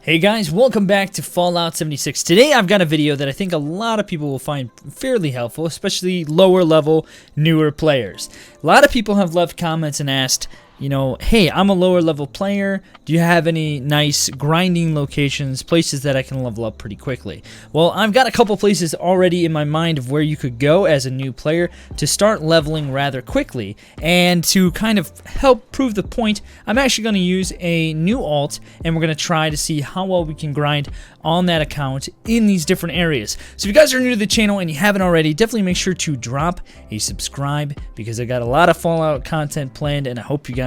Hey guys, welcome back to Fallout 76. Today I've got a video that I think a lot of people will find fairly helpful, especially lower level, newer players. A lot of people have left comments and asked, you know, hey, I'm a lower level player. Do you have any nice grinding locations, places that I can level up pretty quickly? Well, I've got a couple places already in my mind of where you could go as a new player to start leveling rather quickly. And to kind of help prove the point, I'm actually going to use a new alt, and we're going to try to see how well we can grind on that account in these different areas. So if you guys are new to the channel and you haven't already, definitely make sure to drop a subscribe, because I got a lot of Fallout content planned, and I hope you guys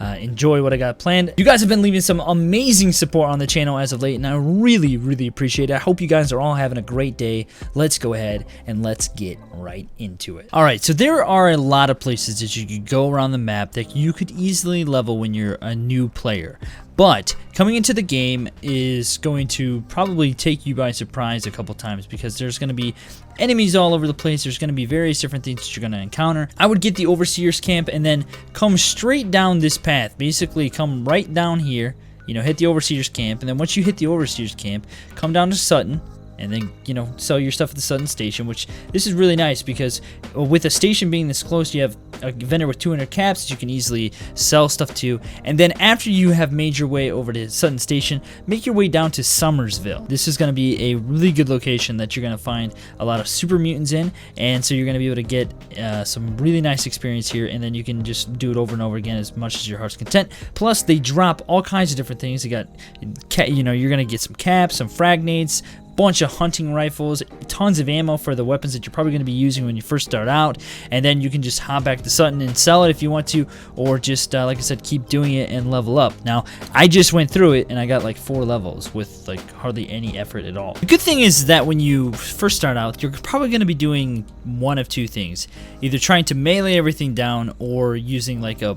enjoy what I got planned. You guys have been leaving some amazing support on the channel as of late, and I really appreciate it. I hope you guys are all having a great day. Let's go ahead and let's get right into it. Alright, so there are a lot of places that you could go around the map that you could easily level when you're a new player. But coming into the game is going to probably take you by surprise a couple times, because there's going to be enemies all over the place. There's going to be various different things that you're going to encounter. I would get the Overseer's camp and then come straight down this path. Basically come right down here, you know, hit the Overseer's camp, and then once you hit the Overseer's camp, come down to Sutton, and then, you know, sell your stuff at the Sutton station, which this is really nice because with a station being this close, you have a vendor with 200 caps that you can easily sell stuff to. And then after you have made your way over to Sutton station, make your way down to Summersville. This is going to be a really good location that you're going to find a lot of super mutants in, and so you're going to be able to get some really nice experience here, and then you can just do it over and over again as much as your heart's content. Plus, they drop all kinds of different things. You got, you know, you're going to get some caps, some frag nades, bunch of hunting rifles, tons of ammo for the weapons that you're probably going to be using when you first start out, and then you can just hop back to Sutton and sell it if you want to, or just like I said, keep doing it and level up. Now I just went through it and I got like 4 levels with like hardly any effort at all. The good thing is that when you first start out, you're probably going to be doing one of two things: either trying to melee everything down, or using like a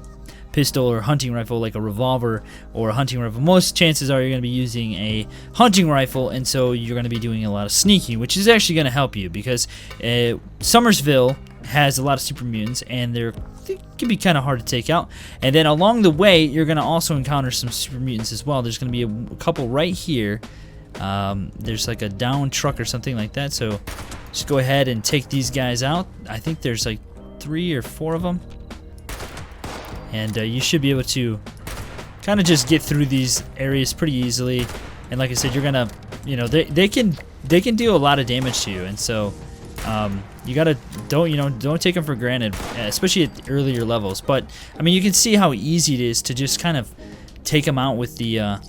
pistol or hunting rifle, like a revolver or a hunting rifle. Most chances are you're going to be using a hunting rifle, and so you're going to be doing a lot of sneaking, which is actually going to help you, because Summersville has a lot of super mutants, and they can be kind of hard to take out. And then along the way, you're going to also encounter some super mutants as well. There's going to be a couple right here. There's like a down truck or something like that, so just go ahead and take these guys out. I think there's like 3 or 4 of them. And you should be able to kind of just get through these areas pretty easily. And like I said, you're gonna, you know, they can deal a lot of damage to you, and so you gotta don't take them for granted, especially at the earlier levels. But I mean, you can see how easy it is to just kind of take them out with the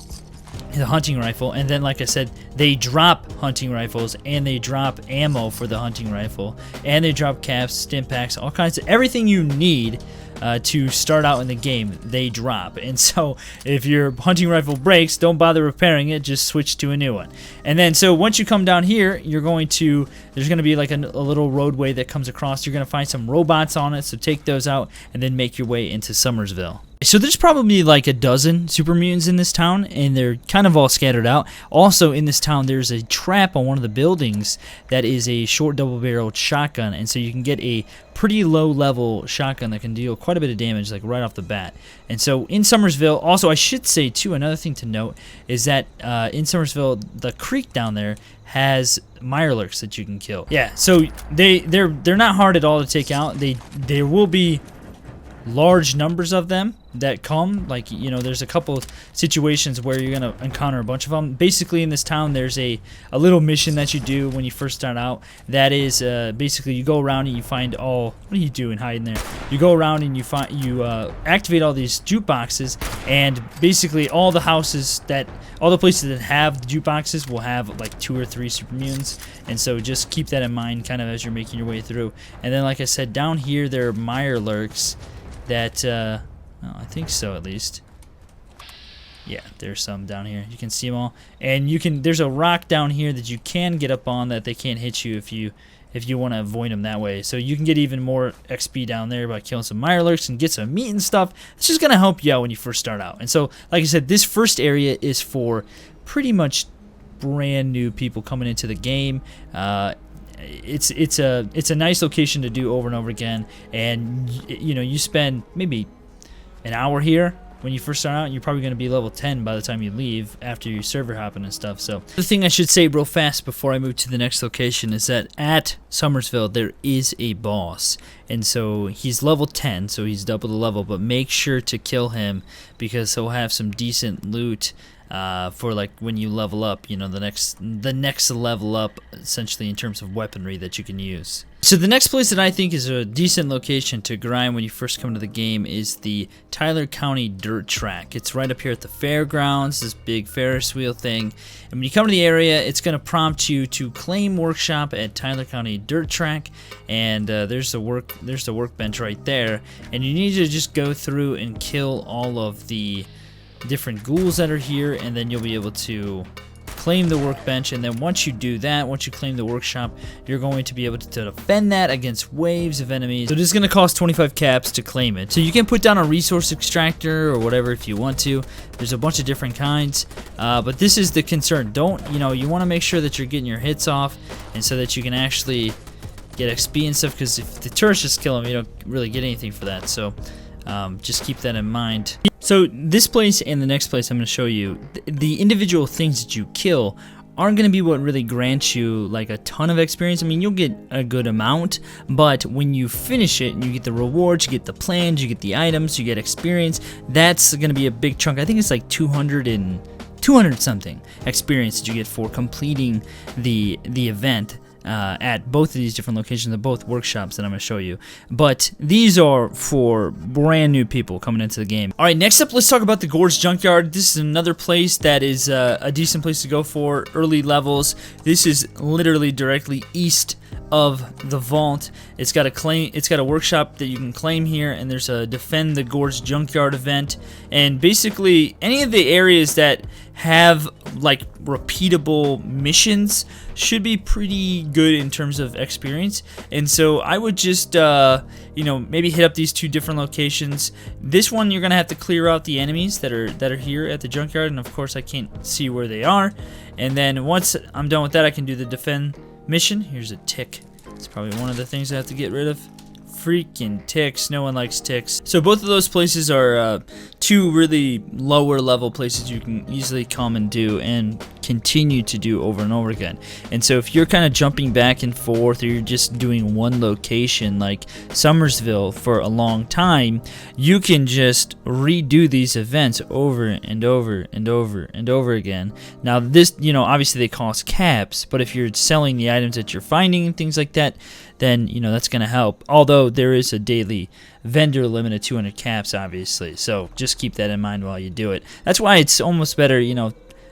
hunting rifle. And then, like I said, they drop hunting rifles, and they drop ammo for the hunting rifle, and they drop caps, stim packs, all kinds of everything you need to start out in the game. They drop. And so if your hunting rifle breaks, don't bother repairing it, just switch to a new one. And then so once you come down here, you're going to, there's going to be like a little roadway that comes across. You're going to find some robots on it, so take those out and then make your way into Summersville. So there's probably like a dozen super mutants in this town, and they're kind of all scattered out. Also in this town, there's a trap on one of the buildings that is a short double-barreled shotgun, and so you can get a pretty low-level shotgun that can deal quite a bit of damage, like right off the bat. And so in Summersville, also I should say too, another thing to note is that in Summersville, the creek down there has mirelurks that you can kill. Yeah, so they're not hard at all to take out. There will be large numbers of them that come, like, you know, there's a couple situations where you're gonna encounter a bunch of them. Basically in this town, there's a little mission that you do when you first start out. That is basically you go around and you find all, what are you doing hiding there? You go around and you activate all these jukeboxes, and basically all the houses that, all the places that have the jukeboxes will have like 2 or 3 super mutants, and so just keep that in mind kind of as you're making your way through. And then, like I said, down here there are mirelurks that well, I think so, at least. Yeah, there's some down here. You can see them all, and you can. There's a rock down here that you can get up on that they can't hit you if you want to avoid them that way. So you can get even more XP down there by killing some mirelurks and get some meat and stuff. It's just gonna help you out when you first start out. And so, like I said, this first area is for pretty much brand new people coming into the game. It's a nice location to do over and over again, and you know, you spend maybe an hour here, when you first start out, you're probably going to be level 10 by the time you leave after your server hopping and stuff. So the thing I should say real fast before I move to the next location is that at Summersville there is a boss, and so he's level 10, so he's double the level, but make sure to kill him because he'll have some decent loot for like when you level up, you know, the next level up essentially in terms of weaponry that you can use. So the next place that I think is a decent location to grind when you first come to the game is the Tyler County Dirt Track. It's right up here at the fairgrounds, this big Ferris wheel thing. And when you come to the area, it's going to prompt you to claim workshop at Tyler County Dirt Track, and there's the workbench right there. And you need to just go through and kill all of the different ghouls that are here, and then you'll be able to claim the workbench. And then once you do that, once you claim the workshop, you're going to be able to defend that against waves of enemies. So it is going to cost 25 caps to claim it. So you can put down a resource extractor or whatever if you want to. There's a bunch of different kinds, but this is the concern. You want to make sure that you're getting your hits off, and so that you can actually get XP and stuff, because if the turrets just kill them, you don't really get anything for that. So just keep that in mind. So this place and the next place I'm going to show you, the individual things that you kill aren't going to be what really grants you like a ton of experience. I mean, you'll get a good amount, but when you finish it and you get the rewards, you get the plans, you get the items, you get experience, that's going to be a big chunk. I think it's like 200 something experience that you get for completing the event. At both of these different locations, at both workshops that I'm going to show you. But these are for brand new people coming into the game. Alright, next up, let's talk about the Gorge Junkyard. This is another place that is a decent place to go for early levels. This is literally directly east of the vault. It's got a workshop that you can claim here, and there's a Defend the Gorge Junkyard event. And basically any of the areas that have like repeatable missions should be pretty good in terms of experience. And so I would just maybe hit up these two different locations. This one you're gonna have to clear out the enemies that are here at the junkyard, and of course I can't see where they are. And then once I'm done with that, I can do the defend mission. Here's a tick. It's probably one of the things I have to get rid of. Freaking ticks. No one likes ticks. So both of those places are two really lower level places you can easily come and do and continue to do over and over again. And so if you're kind of jumping back and forth, or you're just doing one location like Summersville for a long time, you can just redo these events over and over and over and over again. Now this, obviously they cost caps, but if you're selling the items that you're finding and things like that, then that's going to help. Although there is a daily vendor limit of 200 caps, obviously. So just keep that in mind while you do it. That's why it's almost better,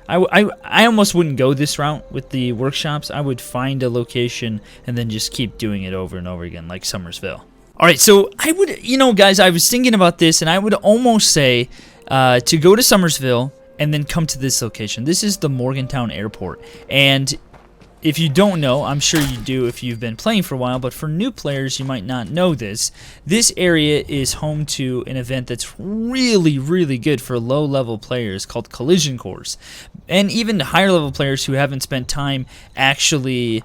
I almost wouldn't go this route with the workshops. I would find a location and then just keep doing it over and over again, like Summersville. Alright, so I would, guys, I was thinking about this, and I would almost say to go to Summersville and then come to this location. This is the Morgantown Airport, and if you don't know, I'm sure you do if you've been playing for a while, but for new players, you might not know this. This area is home to an event that's really, really good for low-level players called Collision Course. And even higher-level players who haven't spent time actually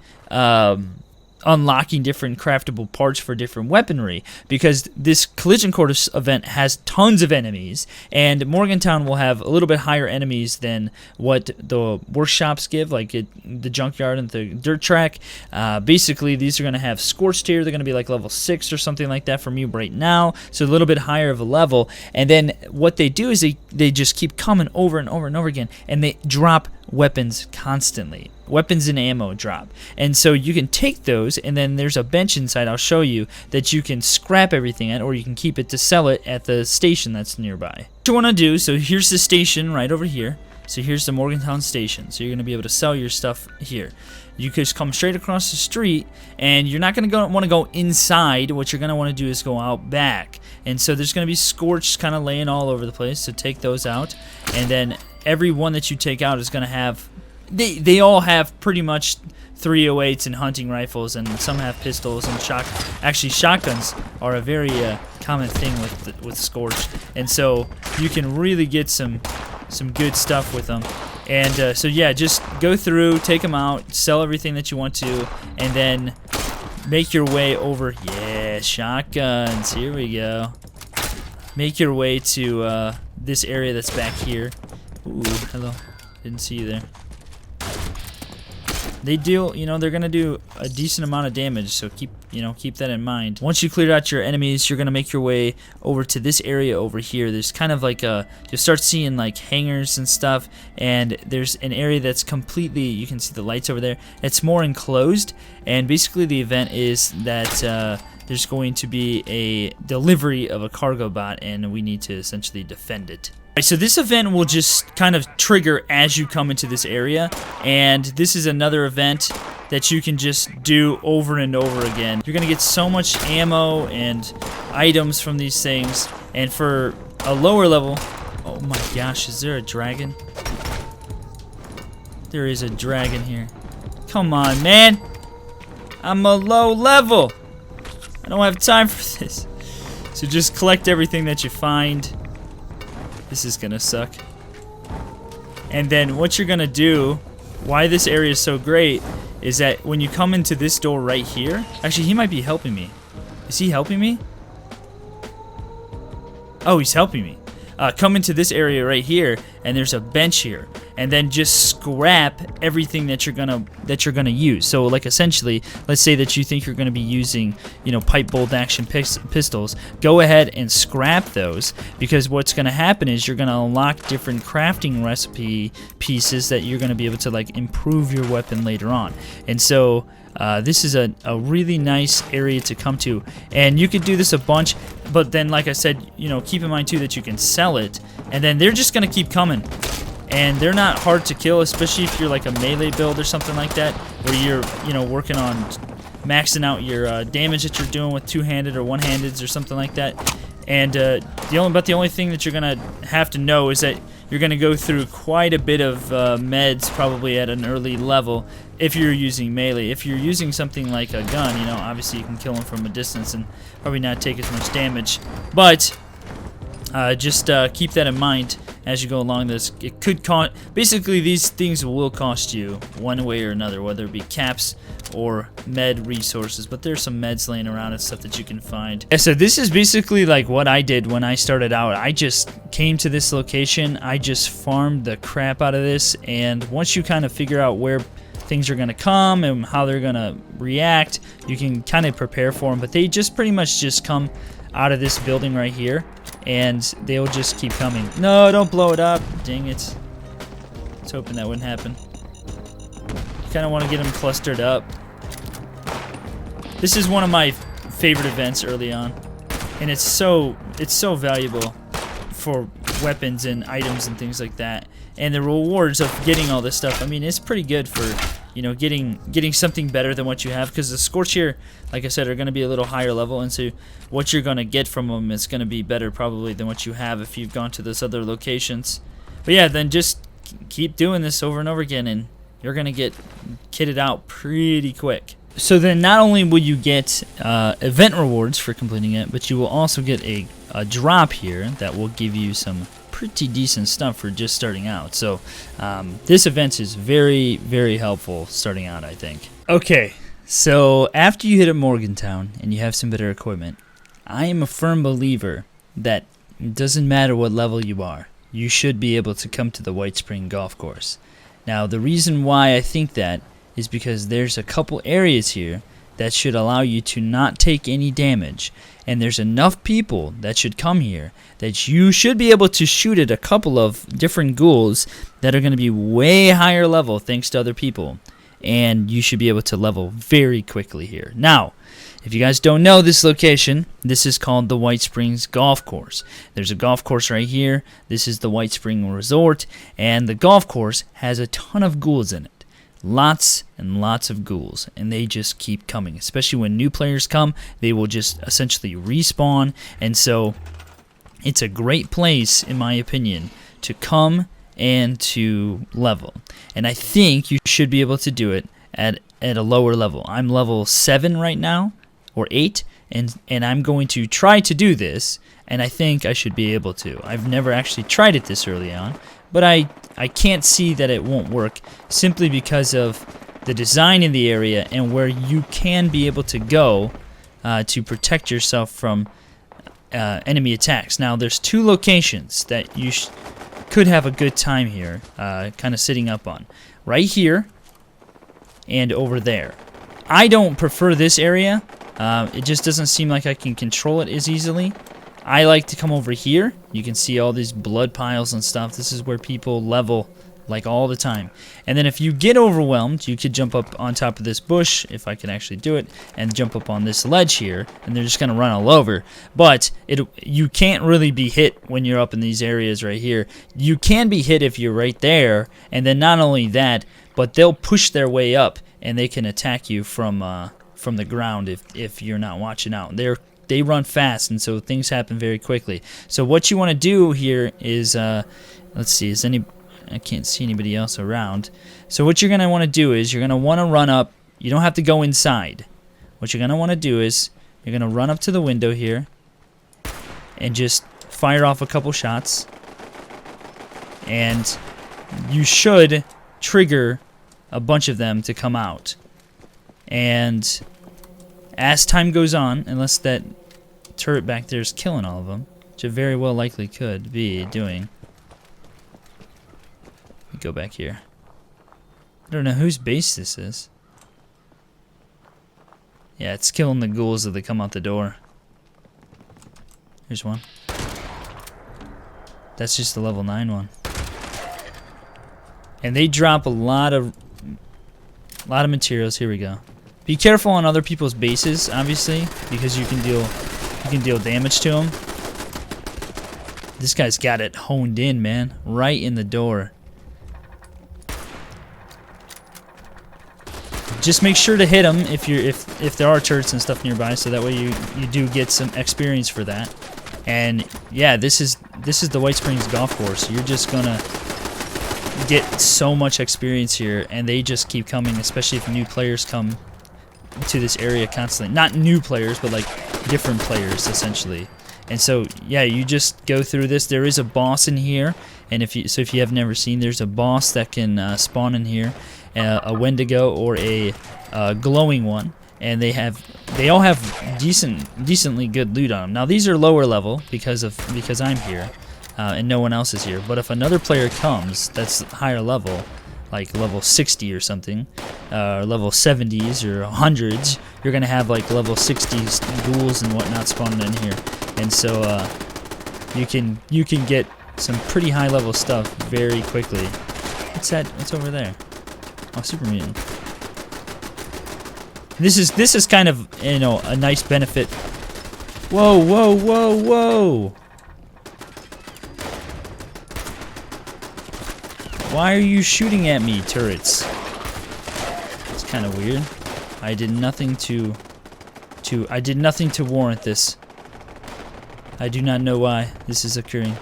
unlocking different craftable parts for different weaponry, because this Collision Course event has tons of enemies, and Morgantown will have a little bit higher enemies than what the workshops give, like the junkyard and the dirt track. Basically, these are going to have scorched here. They're going to be like level 6 or something like that for me right now, so a little bit higher of a level. And then what they do is they just keep coming over and over and over again, and they drop weapons constantly. Weapons and ammo drop, and so you can take those, and then there's a bench inside, I'll show you, that you can scrap everything at, or you can keep it to sell it at the station that's nearby. What you want to do, so here's the station right over here. So here's the Morgantown station, so you're going to be able to sell your stuff here. You could just come straight across the street, and you're not going to want to go inside. What you're going to want to do is go out back, and so there's going to be scorched kind of laying all over the place, so take those out. And then every one that you take out is going to have, they all have pretty much 308s and hunting rifles, and some have pistols and shotguns are a very common thing with Scorched, and so you can really get some good stuff with them. And so yeah, just go through, take them out, sell everything that you want to, and then make your way over. Yeah, shotguns. Here we go. Make your way to this area that's back here. Ooh, hello. Didn't see you there. They deal, you know, they're gonna do a decent amount of damage, so keep that in mind. Once you clear out your enemies, you're gonna make your way over to this area over here. There's kind of like you'll start seeing like hangars and stuff, and there's an area that's completely, you can see the lights over there. It's more enclosed, and basically the event is that there's going to be a delivery of a cargo bot, and we need to essentially defend it. Alright, so this event will just kind of trigger as you come into this area, and this is another event that you can just do over and over again. You're gonna get so much ammo and items from these things, and for a lower level, oh my gosh, is there a dragon? There is a dragon here. Come on, man! I'm a low level! I don't have time for this. So just collect everything that you find. This is gonna suck. And then what you're gonna do, why this area is so great, is that when you come into this door right here, actually he might be helping me. Is he helping me? Oh, he's helping me. Come into this area right here, and there's a bench here, and then just scrap everything that you're gonna use. So like essentially, let's say that you think you're gonna be using, you know, pipe bolt action pistols. Go ahead and scrap those, because what's gonna happen is you're gonna unlock different crafting recipe pieces that you're gonna be able to like improve your weapon later on. And so this is a really nice area to come to, and you could do this a bunch, but then like I said, you know, keep in mind too that you can sell it, and then they're just gonna keep coming, and they're not hard to kill, especially if you're like a melee build or something like that, where you're, you know, working on maxing out your damage that you're doing with two-handed or one-handeds or something like that. And the only thing that you're gonna have to know is that you're gonna go through quite a bit of meds probably at an early level if you're using melee. If you're using something like a gun, you know, obviously you can kill them from a distance and probably not take as much damage. But just keep that in mind as you go along this. It could cost, basically these things will cost you one way or another, whether it be caps or med resources, but there's some meds laying around and stuff that you can find. Yeah, so this is basically like what I did when I started out. I just came to this location, I just farmed the crap out of this, and once you kind of figure out where things are going to come and how they're going to react, you can kind of prepare for them. But they just pretty much just come out of this building right here, and they'll just keep coming. No, don't blow it up. Dang it. I was hoping that wouldn't happen. Kind of want to get them clustered up. This is one of my favorite events early on, and it's so valuable for weapons and items and things like that. And the rewards of getting all this stuff, I mean, it's pretty good for, you know, getting something better than what you have, because the Scorch here, like I said, are going to be a little higher level, and so what you're going to get from them is going to be better probably than what you have if you've gone to those other locations. But yeah, then just keep doing this over and over again, and you're going to get kitted out pretty quick. So then not only will you get event rewards for completing it, but you will also get a drop here that will give you some pretty decent stuff for just starting out. So this event is very, very helpful starting out, I think. Okay, so after you hit a Morgantown and you have some better equipment, I am a firm believer that it doesn't matter what level you are, you should be able to come to the White Spring Golf Course. Now, the reason why I think that is because there's a couple areas here that should allow you to not take any damage, and there's enough people that should come here that you should be able to shoot at a couple of different ghouls that are going to be way higher level thanks to other people, and you should be able to level very quickly here. Now, if you guys don't know this location, this is called the White Springs Golf Course. There's a golf course right here. This is the White Spring Resort, and the golf course has a ton of ghouls in it. Lots and lots of ghouls, and they just keep coming. Especially when new players come, they will just essentially respawn, and so it's a great place, in my opinion, to come and to level. And I think you should be able to do it at a lower level. I'm level 7 right now, or 8, and I'm going to try to do this, and I think I should be able to. I've never actually tried it this early on, but I can't see that it won't work simply because of the design in the area and where you can be able to go to protect yourself from enemy attacks. Now, there's 2 locations that you could have a good time here, kind of sitting up on. Right here, and over there. I don't prefer this area. It just doesn't seem like I can control it as easily. I like to come over here. You can see all these blood piles and stuff. This is where people level like all the time. And then if you get overwhelmed, you could jump up on top of this bush, if I can actually do it, and jump up on this ledge here, and they're just going to run all over. But you can't really be hit when you're up in these areas right here. You can be hit if you're right there, and then not only that, but they'll push their way up, and they can attack you from the ground if you're not watching out. They run fast, and so things happen very quickly. So what you want to do here is, let's see, I can't see anybody else around. So what you're going to want to do is you're going to want to run up. You don't have to go inside. What you're going to want to do is you're going to run up to the window here and just fire off a couple shots. And you should trigger a bunch of them to come out. And as time goes on, unless that turret back there is killing all of them, which it very well likely could be doing. Go back here. I don't know whose base this is. Yeah, it's killing the ghouls as they come out the door. Here's one. That's just the level 9 one. And they drop a lot of materials. Here we go. Be careful on other people's bases, obviously, because you can deal damage to them. This guy's got it honed in, man, right in the door. Just make sure to hit them if there are turrets and stuff nearby, so that way you do get some experience for that. And yeah, this is the White Springs Golf Course. You're just gonna get so much experience here, and they just keep coming, especially if new players come to this area constantly. Not new players, but like different players essentially. And so yeah, you just go through this. There is a boss in here, and if you have never seen, there's a boss that can spawn in here. A Wendigo or a glowing one, and they all have decently good loot on them. Now these are lower level because I'm here and no one else is here. But if another player comes that's higher level, like level 60 or something, or level 70s or 100s, you're gonna have like level 60s ghouls and whatnot spawning in here, and so you can get some pretty high level stuff very quickly. What's that? What's over there? Oh, super mutant. This is kind of, you know, a nice benefit. Whoa, whoa, whoa, whoa! Why are you shooting at me, turrets? It's kind of weird. I did nothing to warrant this. I do not know why this is occurring.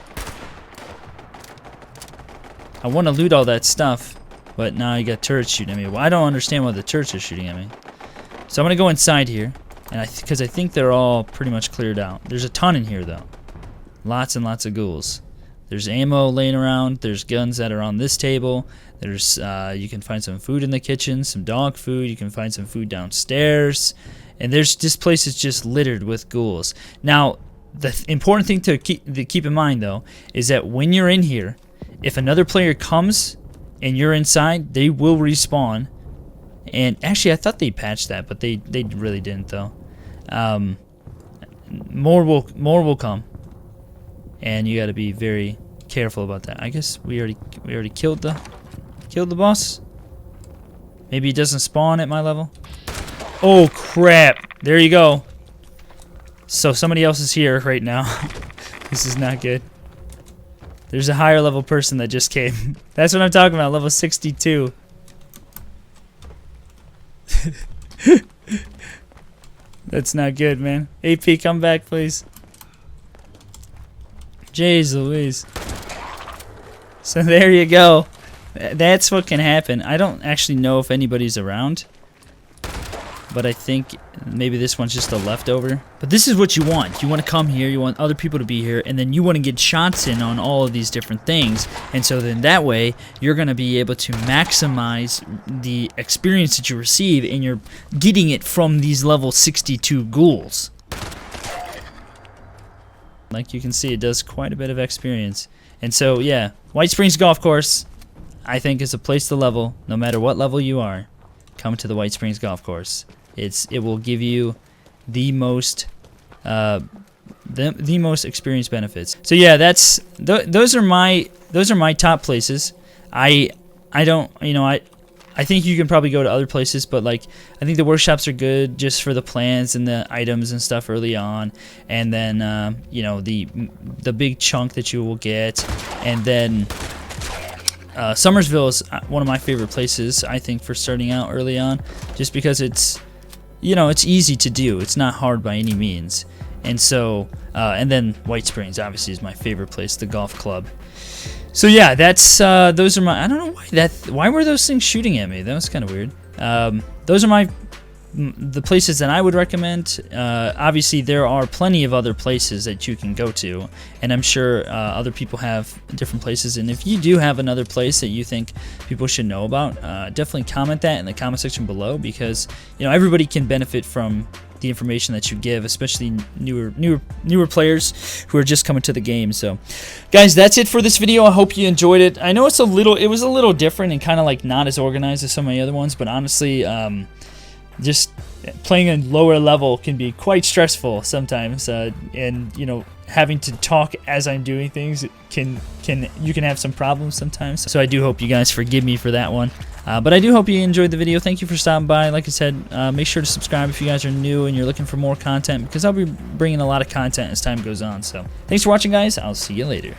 I want to loot all that stuff. But now you got turrets shooting at me. Well, I don't understand why the turrets are shooting at me. So I'm going to go inside here, and because I think they're all pretty much cleared out. There's a ton in here, though. Lots and lots of ghouls. There's ammo laying around. There's guns that are on this table. There's you can find some food in the kitchen, some dog food. You can find some food downstairs. And this place is just littered with ghouls. Now, the important thing to keep in mind, though, is that when you're in here, if another player comes and you're inside, they will respawn. And actually, I thought they patched that, but they really didn't, though. More will come, and you got to be very careful about that. I guess we already killed the boss. Maybe he doesn't spawn at my level. Oh crap! There you go. So somebody else is here right now. This is not good. There's a higher level person that just came. That's what I'm talking about, level 62. That's not good, man. AP, come back, please. Jeez Louise. So there you go. That's what can happen. I don't actually know if anybody's around, but I think maybe this one's just a leftover. But this is what you want. You want to come here, you want other people to be here, and then you want to get shots in on all of these different things. And so then that way, you're going to be able to maximize the experience that you receive, and you're getting it from these level 62 ghouls. Like you can see, it does quite a bit of experience. And so, yeah, White Springs Golf Course, I think, is a place to level. No matter what level you are, come to the White Springs Golf Course. It will give you the most the most experience benefits. So yeah, those are my top places. I don't, you know, I think you can probably go to other places, but like I think the workshops are good just for the plans and the items and stuff early on, and then you know, the big chunk that you will get, and then Summersville is one of my favorite places, I think, for starting out early on, just because it's, you know, it's easy to do. It's not hard by any means. And so, and then White Springs obviously is my favorite place, the golf club. So yeah, that's those are my. I don't know why were those things shooting at me? That was kind of weird. Those are the places that I would recommend. Obviously, there are plenty of other places that you can go to, and I'm sure other people have different places. And if you do have another place that you think people should know about, definitely comment that in the comment section below, because you know, everybody can benefit from the information that you give, especially newer players who are just coming to the game. So guys, that's it for this video. I hope you enjoyed it. I know it was a little different and kind of like not as organized as some of the other ones, but honestly, just playing a lower level can be quite stressful sometimes, and you know, having to talk as I'm doing things you can have some problems sometimes. So I do hope you guys forgive me for that one. But I do hope you enjoyed the video. Thank you for stopping by. Like I said, make sure to subscribe if you guys are new and you're looking for more content, because I'll be bringing a lot of content as time goes on. So thanks for watching, guys. I'll see you later.